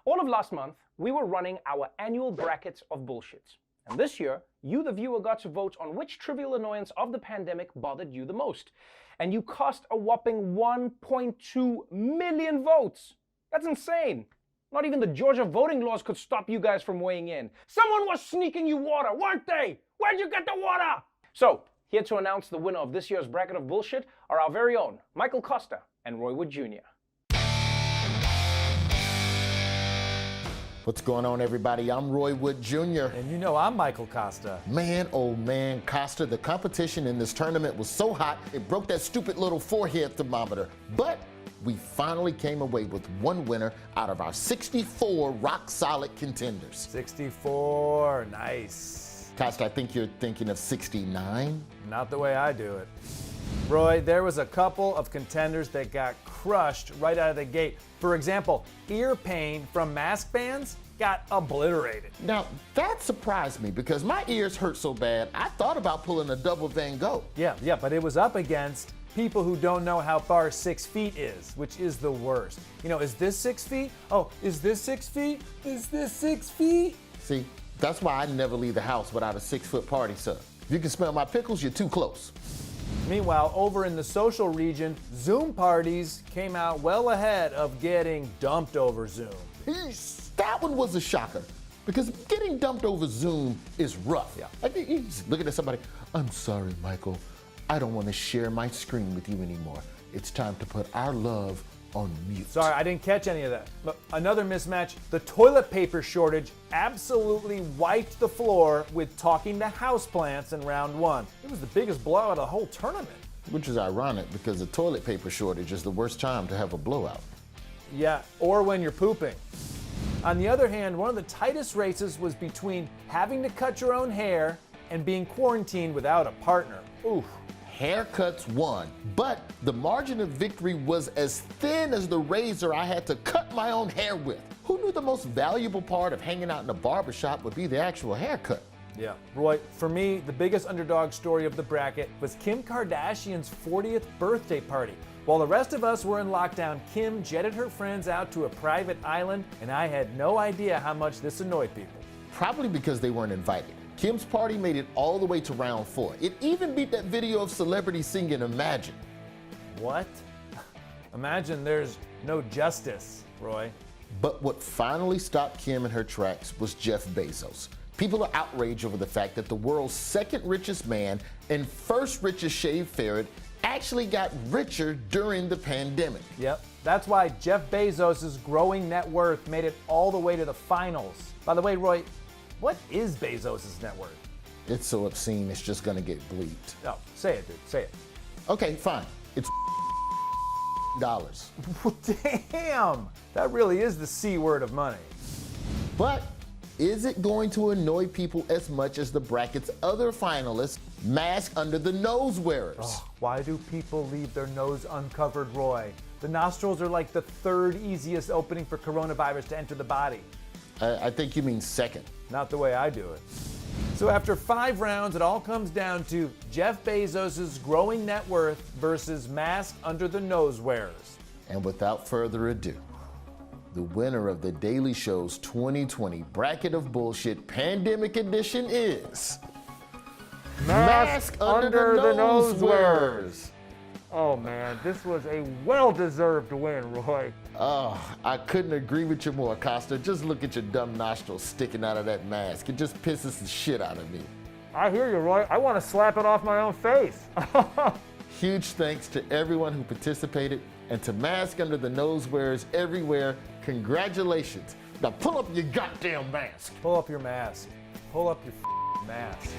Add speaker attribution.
Speaker 1: All of last month, we were running our annual brackets of bullshits. And this year, you, the viewer, got to vote on which trivial annoyance of the pandemic bothered you the most. And you cast a whopping 1.2 million votes. That's insane. Not even the Georgia voting laws could stop you guys from weighing in. Someone was sneaking you water, weren't they? Where'd you get the water? So, here to announce the winner of this year's bracket of bullshit are our very own Michael Kosta and Roy Wood Jr.
Speaker 2: What's going on, everybody? I'm Roy Wood Jr.
Speaker 3: And you know I'm Michael Kosta.
Speaker 2: Man, oh man, Kosta, the competition in this tournament was so hot, it broke that stupid little forehead thermometer. But we finally came away with one winner out of our 64 rock-solid contenders.
Speaker 3: 64, nice.
Speaker 2: Kosta, I think you're thinking of 69?
Speaker 3: Not the way I do it. Roy, there was a couple of contenders that got crushed right out of the gate. For example, ear pain from mask bans got obliterated.
Speaker 2: Now, that surprised me because my ears hurt so bad, I thought about pulling a double Van Gogh.
Speaker 3: Yeah, but it was up against people who don't know how far 6 feet is, which is the worst. You know, is this 6 feet? Oh, is this 6 feet? Is this 6 feet?
Speaker 2: See, that's why I never leave the house without a 6-foot party sub. If you can smell my pickles, you're too close.
Speaker 3: Meanwhile, over in the social region, Zoom parties came out well ahead of getting dumped over Zoom.
Speaker 2: That one was a shocker because getting dumped over Zoom is rough.
Speaker 3: Yeah.
Speaker 2: I think you just looking at somebody, I'm sorry, Michael, I don't want to share my screen with you anymore. It's time to put our love on mute.
Speaker 3: Sorry, I didn't catch any of that. But another mismatch, the toilet paper shortage absolutely wiped the floor with talking to houseplants in round 1. It was the biggest blowout of the whole tournament.
Speaker 2: Which is ironic because the toilet paper shortage is the worst time to have a blowout.
Speaker 3: Yeah, or when you're pooping. On the other hand, one of the tightest races was between having to cut your own hair and being quarantined without a partner. Oof.
Speaker 2: Haircuts won, but the margin of victory was as thin as the razor I had to cut my own hair with. Who knew the most valuable part of hanging out in a barbershop would be the actual haircut?
Speaker 3: Yeah. Roy, for me, the biggest underdog story of the bracket was Kim Kardashian's 40th birthday party. While the rest of us were in lockdown, Kim jetted her friends out to a private island, and I had no idea how much this annoyed people.
Speaker 2: Probably because they weren't invited. Kim's party made it all the way to round 4. It even beat that video of celebrities singing Imagine.
Speaker 3: What? Imagine there's no justice, Roy.
Speaker 2: But what finally stopped Kim in her tracks was Jeff Bezos. People are outraged over the fact that the world's second richest man and first richest shaved ferret actually got richer during the pandemic.
Speaker 3: Yep, that's why Jeff Bezos' growing net worth made it all the way to the finals. By the way, Roy, what is Bezos' net worth?
Speaker 2: It's so obscene, it's just gonna get bleeped.
Speaker 3: Oh, say it, dude, say it.
Speaker 2: Okay, fine. It's dollars.
Speaker 3: Damn, that really is the C word of money.
Speaker 2: But is it going to annoy people as much as the bracket's other finalists, mask under the nose wearers?
Speaker 3: Oh, why do people leave their nose uncovered, Roy? The nostrils are like the 3rd easiest opening for coronavirus to enter the body.
Speaker 2: I think you mean second.
Speaker 3: Not the way I do it. So after 5 rounds, it all comes down to Jeff Bezos' growing net worth versus mask under the nose wearers.
Speaker 2: And without further ado, the winner of The Daily Show's 2020 Bracket of Bullshit Pandemic Edition is Mask Under the Nose Wearers.
Speaker 3: Oh man, this was a well-deserved win, Roy.
Speaker 2: Oh, I couldn't agree with you more, Kosta. Just look at your dumb nostrils sticking out of that mask. It just pisses the shit out of me.
Speaker 3: I hear you, Roy. I want to slap it off my own face.
Speaker 2: Huge thanks to everyone who participated and to Mask Under the Nose wearers everywhere. Congratulations. Now pull up your goddamn mask.
Speaker 3: Pull up your mask. Pull up your mask.